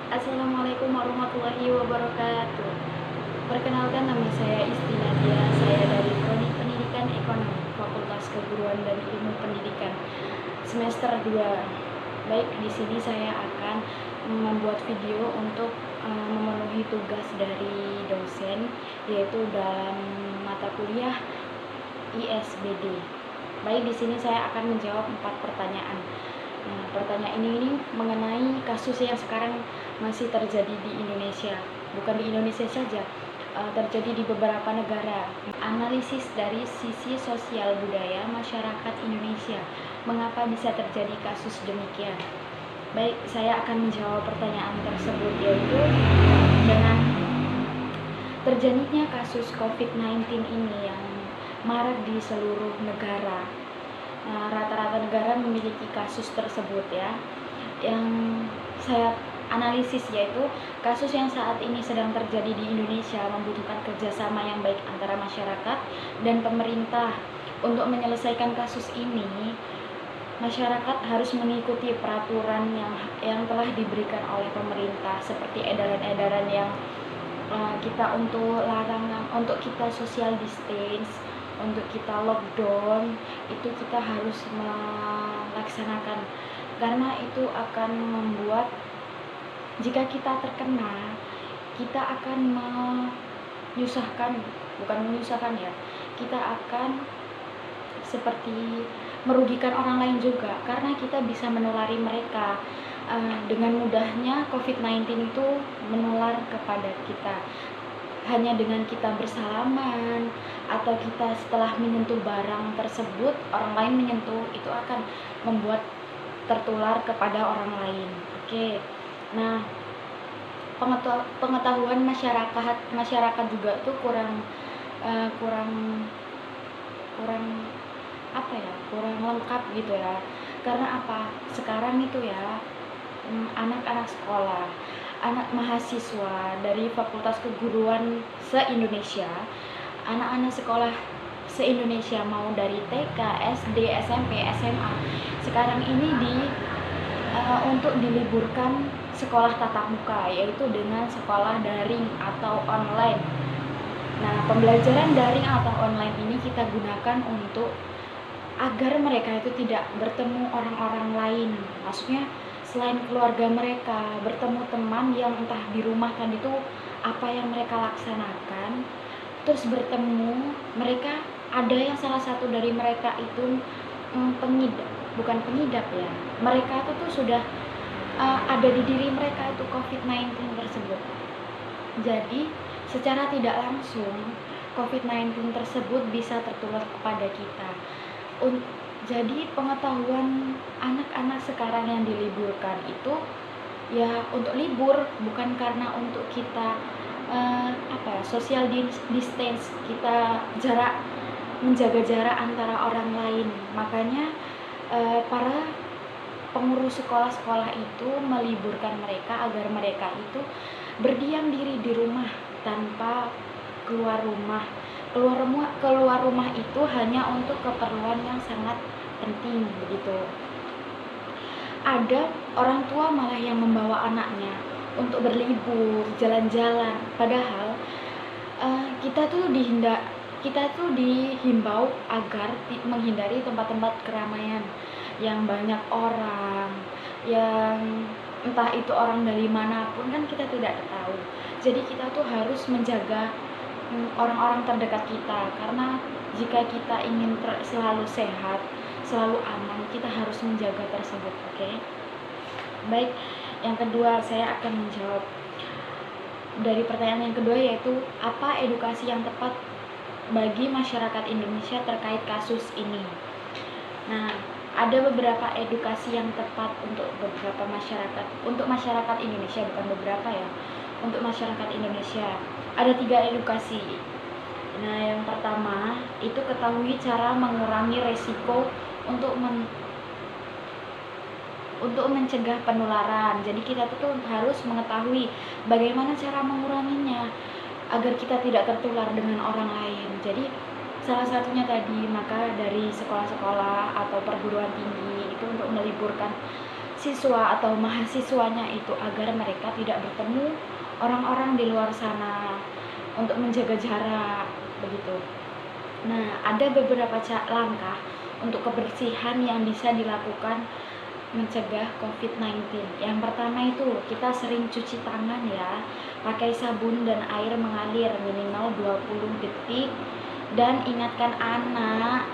Assalamualaikum warahmatullahi wabarakatuh. Perkenalkan, nama saya Isti Nadia. Saya dari Prodi Pendidikan Ekonomi, Fakultas Keguruan dan Ilmu Pendidikan, semester 2. Baik, di sini saya akan membuat video untuk memenuhi tugas dari dosen, yaitu dalam mata kuliah ISBD. Baik, di sini saya akan menjawab 4 pertanyaan. Nah, pertanyaan ini mengenai kasus yang sekarang masih terjadi di Indonesia. Bukan di Indonesia saja, terjadi di beberapa negara. Analisis dari sisi sosial budaya masyarakat Indonesia. Mengapa bisa terjadi kasus demikian? Baik, saya akan menjawab pertanyaan tersebut, yaitu dengan terjadinya kasus COVID-19 ini yang marak di seluruh negara. Rata-rata negara memiliki kasus tersebut ya. Yang saya analisis yaitu kasus yang saat ini sedang terjadi di Indonesia membutuhkan kerjasama yang baik antara masyarakat dan pemerintah. Untuk menyelesaikan kasus ini, masyarakat harus mengikuti peraturan yang telah diberikan oleh pemerintah, seperti edaran-edaran yang kita untuk larangan, untuk kita social distance, untuk kita lockdown, itu kita harus melaksanakan, karena itu akan membuat jika kita terkena, kita akan bukan menyusahkan ya, kita akan seperti merugikan orang lain juga, karena kita bisa menulari mereka. Dengan mudahnya COVID-19 itu menular kepada kita hanya dengan kita bersalaman, atau kita setelah menyentuh barang tersebut, orang lain menyentuh, itu akan membuat tertular kepada orang lain. Oke. Nah, pengetahuan masyarakat juga tuh kurang kurang lengkap gitu ya. Karena apa? Sekarang itu ya, anak-anak sekolah, anak mahasiswa dari Fakultas Keguruan se-Indonesia, anak-anak sekolah se-Indonesia mau dari TK, SD, SMP, SMA, sekarang ini untuk diliburkan sekolah tatap muka, yaitu dengan sekolah daring atau online. Nah, pembelajaran daring atau online ini kita gunakan untuk agar mereka itu tidak bertemu orang-orang lain, maksudnya selain keluarga mereka, bertemu teman yang entah di rumah kan itu apa yang mereka laksanakan, terus bertemu mereka, ada yang salah satu dari mereka itu bukan pengidap ya, mereka itu tuh sudah ada di diri mereka itu COVID-19 tersebut. Jadi secara tidak langsung COVID-19 tersebut bisa tertular kepada kita. Jadi pengetahuan anak-anak sekarang yang diliburkan itu ya untuk libur, bukan karena untuk kita social distance, kita menjaga jarak antara orang lain. Makanya para pengurus sekolah-sekolah itu meliburkan mereka agar mereka itu berdiam diri di rumah tanpa keluar rumah. Keluar rumah itu hanya untuk keperluan yang sangat penting begitu. Ada orang tua malah yang membawa anaknya untuk berlibur, jalan-jalan, padahal kita tuh dihimbau agar menghindari tempat-tempat keramaian yang banyak orang, yang entah itu orang dari manapun kan kita tidak tahu. Jadi kita tuh harus menjaga orang-orang terdekat kita, karena jika kita ingin selalu sehat, selalu aman, kita harus menjaga tersebut. Oke. Baik, yang kedua saya akan menjawab dari pertanyaan yang kedua, yaitu apa edukasi yang tepat bagi masyarakat Indonesia terkait kasus ini. Nah, ada beberapa edukasi yang tepat untuk beberapa masyarakat, untuk masyarakat Indonesia, bukan beberapa ya, untuk masyarakat Indonesia. Ada 3 edukasi. Nah, yang pertama itu ketahui cara mengurangi resiko untuk mencegah penularan. Jadi kita tuh harus mengetahui bagaimana cara menguranginya agar kita tidak tertular dengan orang lain. Jadi salah satunya tadi, maka dari sekolah-sekolah atau perguruan tinggi itu untuk meliburkan siswa atau mahasiswanya itu agar mereka tidak bertemu orang-orang di luar sana, untuk menjaga jarak begitu. Nah, ada beberapa langkah untuk kebersihan yang bisa dilakukan mencegah COVID-19. Yang pertama itu kita sering cuci tangan ya, pakai sabun dan air mengalir minimal 20 detik, dan ingatkan anak,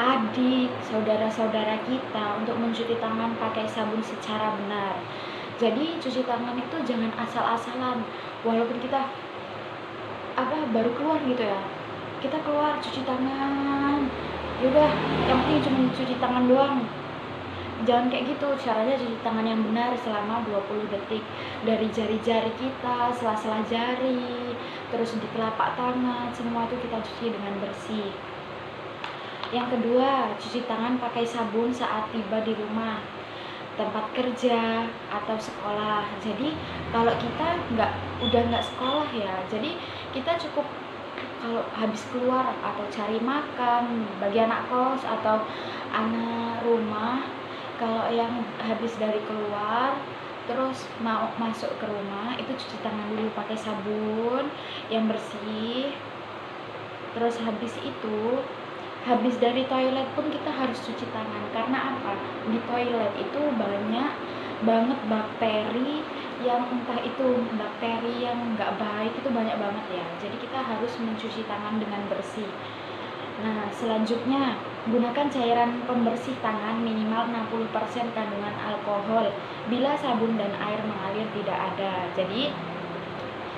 adik, saudara-saudara kita untuk mencuci tangan pakai sabun secara benar. Jadi cuci tangan itu jangan asal-asalan, walaupun kita baru keluar gitu ya, kita keluar cuci tangan, yaudah yang penting cuma cuci tangan doang. Jangan kayak gitu. Caranya cuci tangan yang benar selama 20 detik, dari jari-jari kita, sela-sela jari, terus di telapak tangan, semua itu kita cuci dengan bersih. Yang kedua, cuci tangan pakai sabun saat tiba di rumah, tempat kerja, atau sekolah. Jadi kalau kita udah nggak sekolah ya, jadi kita cukup kalau habis keluar atau cari makan, bagi anak kos atau anak rumah, kalau yang habis dari keluar terus mau masuk ke rumah itu cuci tangan dulu pakai sabun yang bersih. Terus habis dari toilet pun kita harus cuci tangan. Karena apa? Di toilet itu banyak banget bakteri yang entah itu bakteri yang nggak baik, itu banyak banget ya. Jadi kita harus mencuci tangan dengan bersih. Nah, selanjutnya gunakan cairan pembersih tangan minimal 60% kandungan alkohol bila sabun dan air mengalir tidak ada. Jadi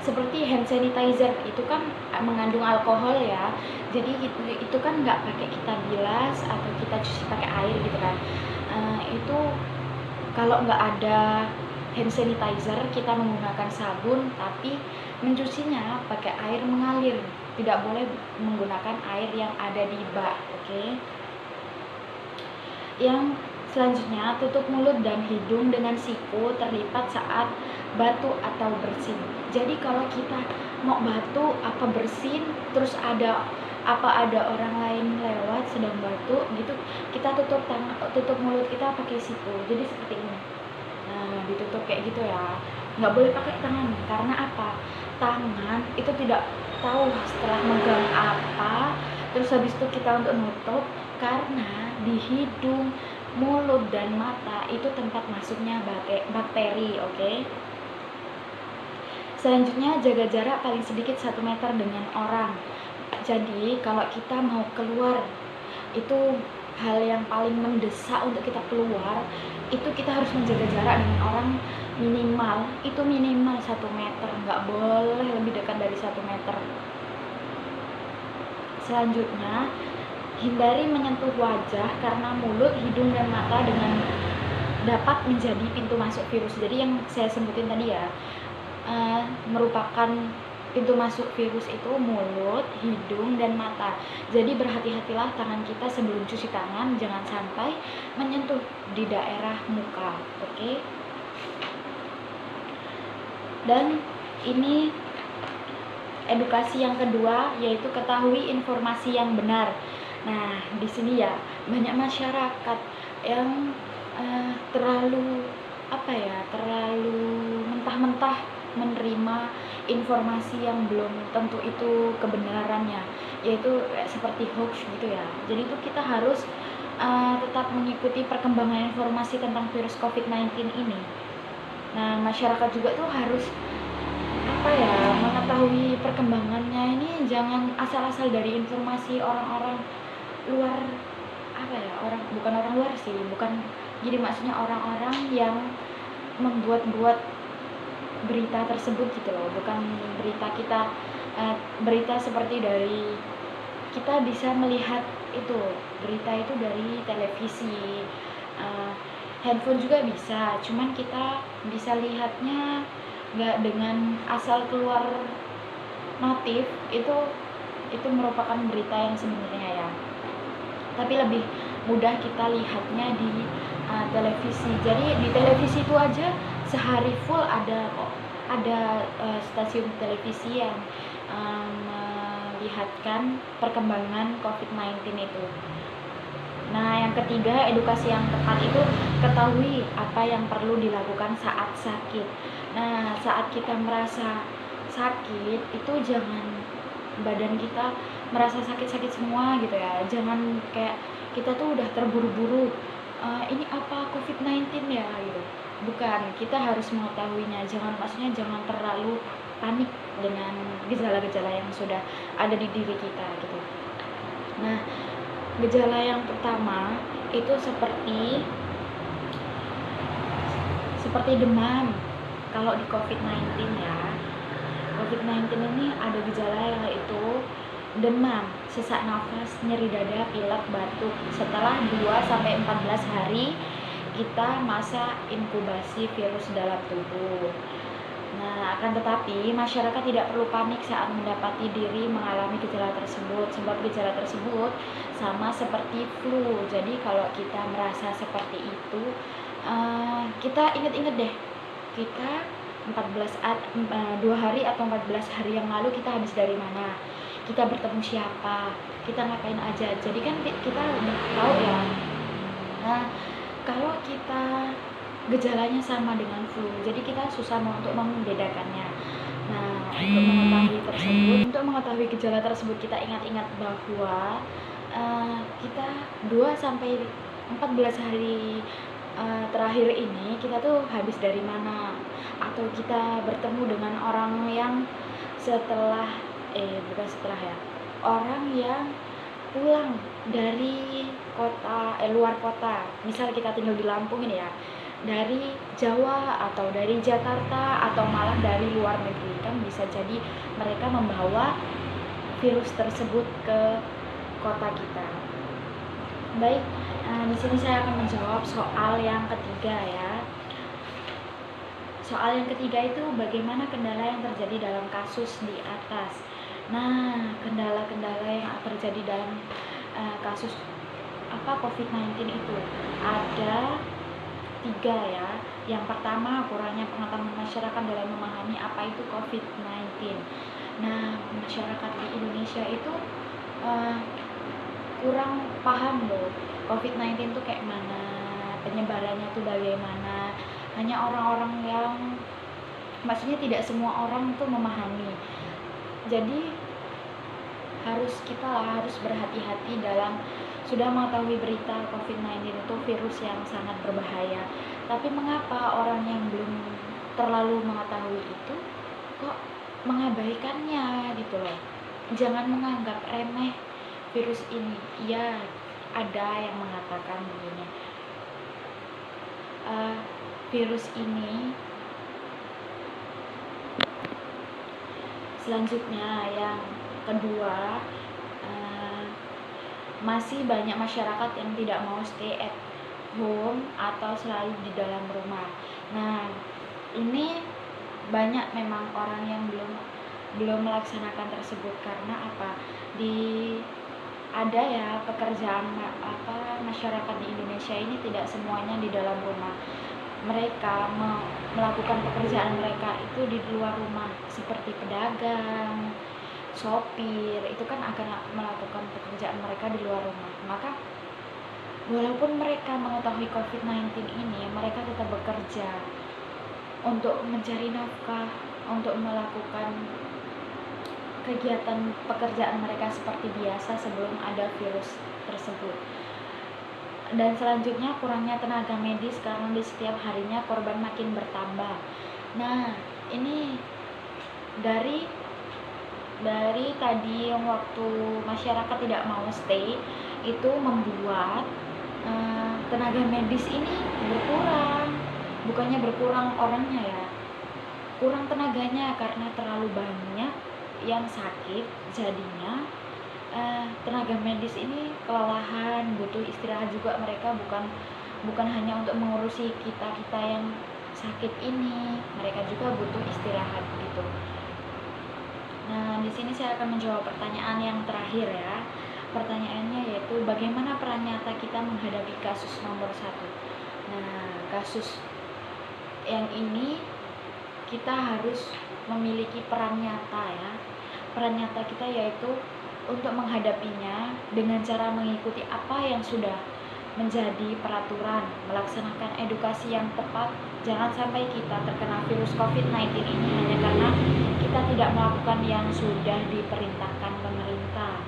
seperti hand sanitizer itu kan mengandung alkohol ya, jadi itu kan nggak pakai kita bilas atau kita cuci pakai air gitu kan. Itu kalau nggak ada hand sanitizer kita menggunakan sabun, tapi mencucinya pakai air mengalir, tidak boleh menggunakan air yang ada di bak. Oke. Yang selanjutnya, tutup mulut dan hidung dengan siku terlipat saat batuk atau bersin. Jadi kalau kita mau batuk apa bersin, terus ada orang lain lewat sedang batuk gitu, kita tutup mulut kita pakai siku. Jadi seperti ini. Nah, ditutup kayak gitu ya. Nggak boleh pakai tangan, karena apa? Tangan itu tidak tahu setelah megang apa, terus habis itu kita untuk nutup, karena di hidung, mulut, dan mata itu tempat masuknya bakteri. Oke? Selanjutnya, jaga jarak paling sedikit 1 meter dengan orang. Jadi kalau kita mau keluar, itu hal yang paling mendesak untuk kita keluar, itu kita harus menjaga jarak dengan orang minimal 1 meter, nggak boleh lebih dekat dari 1 meter. Selanjutnya, hindari menyentuh wajah karena mulut, hidung, dan mata dengan dapat menjadi pintu masuk virus. Jadi yang saya sebutin tadi ya, merupakan pintu masuk virus itu mulut, hidung, dan mata. Jadi berhati-hatilah tangan kita sebelum cuci tangan, jangan sampai menyentuh di daerah muka. Oke? Dan ini edukasi yang kedua, yaitu ketahui informasi yang benar. Nah, di sini ya banyak masyarakat yang terlalu mentah-mentah menerima informasi yang belum tentu itu kebenarannya, yaitu seperti hoax gitu ya. Jadi itu kita harus tetap mengikuti perkembangan informasi tentang virus COVID-19 ini. Nah, masyarakat juga tuh harus mengetahui perkembangannya ini, jangan asal-asal dari informasi orang-orang luar, bukan orang luar sih, jadi maksudnya orang-orang yang membuat-buat berita tersebut gitu loh, bukan berita seperti dari kita bisa melihat itu berita itu dari televisi, handphone juga bisa, cuman kita bisa lihatnya nggak dengan asal keluar notif, itu merupakan berita yang sebenarnya ya, tapi lebih mudah kita lihatnya di televisi. Jadi di televisi itu aja sehari full ada stasiun televisi yang melihatkan perkembangan COVID-19 itu. Nah, yang ketiga, edukasi yang tepat itu ketahui apa yang perlu dilakukan saat sakit. Nah, saat kita merasa sakit itu jangan badan kita merasa sakit-sakit semua gitu ya. Jangan kayak kita tuh udah terburu-buru, ini apa COVID-19 ya gitu. Bukan, kita harus mengetahuinya. Maksudnya jangan terlalu panik dengan gejala-gejala yang sudah ada di diri kita gitu. Nah, gejala yang pertama itu seperti demam. Kalau di COVID-19 ya, COVID-19 ini ada gejala yaitu demam, sesak nafas, nyeri dada, pilek, batuk. Setelah 2-14 hari kita masa inkubasi virus dalam tubuh. Nah, akan tetapi masyarakat tidak perlu panik saat mendapati diri mengalami gejala tersebut, sebab gejala tersebut sama seperti flu. Jadi kalau kita merasa seperti itu, kita ingat-ingat deh, kita 2 hari atau 14 hari yang lalu kita habis dari mana, kita bertemu siapa, kita ngapain aja. Jadi kan kita udah tahu ya. Nah, kalau kita gejalanya sama dengan flu, jadi kita susah untuk membedakannya. Nah, untuk mengetahui gejala tersebut kita ingat-ingat bahwa kita 2-14 hari terakhir ini kita tuh habis dari mana, atau kita bertemu dengan orang yang orang yang pulang dari luar kota. Misal kita tinggal di Lampung ini ya, dari Jawa atau dari Jakarta atau malah dari luar negeri, kan bisa jadi mereka membawa virus tersebut ke kota kita. Baik, di sini saya akan menjawab soal yang ketiga ya. Soal yang ketiga itu bagaimana kendala yang terjadi dalam kasus di atas. Nah, kendala-kendala yang terjadi dalam kasus COVID-19 itu ada 3 ya. Yang pertama, kurangnya pengetahuan masyarakat dalam memahami apa itu COVID-19. Nah, masyarakat di Indonesia itu kurang paham loh, COVID-19 itu kayak mana, penyebarannya itu bagaimana. Hanya orang-orang yang, maksudnya tidak semua orang itu memahami. Jadi kita harus berhati-hati dalam sudah mengetahui berita COVID-19 itu virus yang sangat berbahaya. Tapi mengapa orang yang belum terlalu mengetahui itu kok mengabaikannya gitu loh. Jangan menganggap remeh virus ini. Ya, ada yang mengatakan begini, virus ini. Selanjutnya yang kedua, masih banyak masyarakat yang tidak mau stay at home atau selalu di dalam rumah. Nah, ini banyak memang orang yang belum melaksanakan tersebut. Karena apa? Ada ya pekerjaan masyarakat di Indonesia ini tidak semuanya di dalam rumah. Mereka melakukan pekerjaan mereka itu di luar rumah, seperti pedagang, sopir, itu kan akan melakukan pekerjaan mereka di luar rumah. Maka walaupun mereka mengetahui COVID-19 ini, mereka tetap bekerja untuk mencari nafkah, untuk melakukan kegiatan pekerjaan mereka seperti biasa sebelum ada virus tersebut. Dan selanjutnya, kurangnya tenaga medis karena di setiap harinya korban makin bertambah. Nah, ini dari tadi yang waktu masyarakat tidak mau stay itu membuat tenaga medis ini berkurang. Bukannya berkurang orangnya ya, kurang tenaganya karena terlalu banyak yang sakit. Jadinya tenaga medis ini kelelahan, butuh istirahat juga. Mereka bukan hanya untuk mengurusi kita yang sakit ini, mereka juga butuh istirahat gitu. Nah, di sini saya akan menjawab pertanyaan yang terakhir ya. Pertanyaannya yaitu bagaimana peran nyata kita menghadapi kasus nomor 1. Nah, kasus yang ini kita harus memiliki peran nyata ya. Peran nyata kita yaitu untuk menghadapinya dengan cara mengikuti apa yang sudah menjadi peraturan, melaksanakan edukasi yang tepat. Jangan sampai kita terkena virus COVID-19 ini hanya karena kita tidak melakukan yang sudah diperintahkan pemerintah.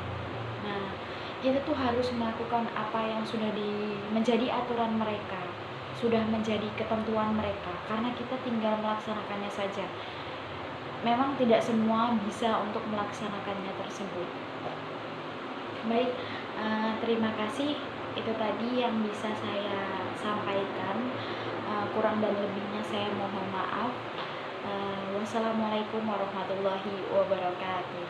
Nah, kita tuh harus melakukan apa yang sudah menjadi aturan mereka, sudah menjadi ketentuan mereka, karena kita tinggal melaksanakannya saja. Memang tidak semua bisa untuk melaksanakannya tersebut. Baik, terima kasih. Itu tadi yang bisa saya sampaikan. Kurang dan lebihnya saya mohon maaf. Wassalamualaikum warahmatullahi wabarakatuh.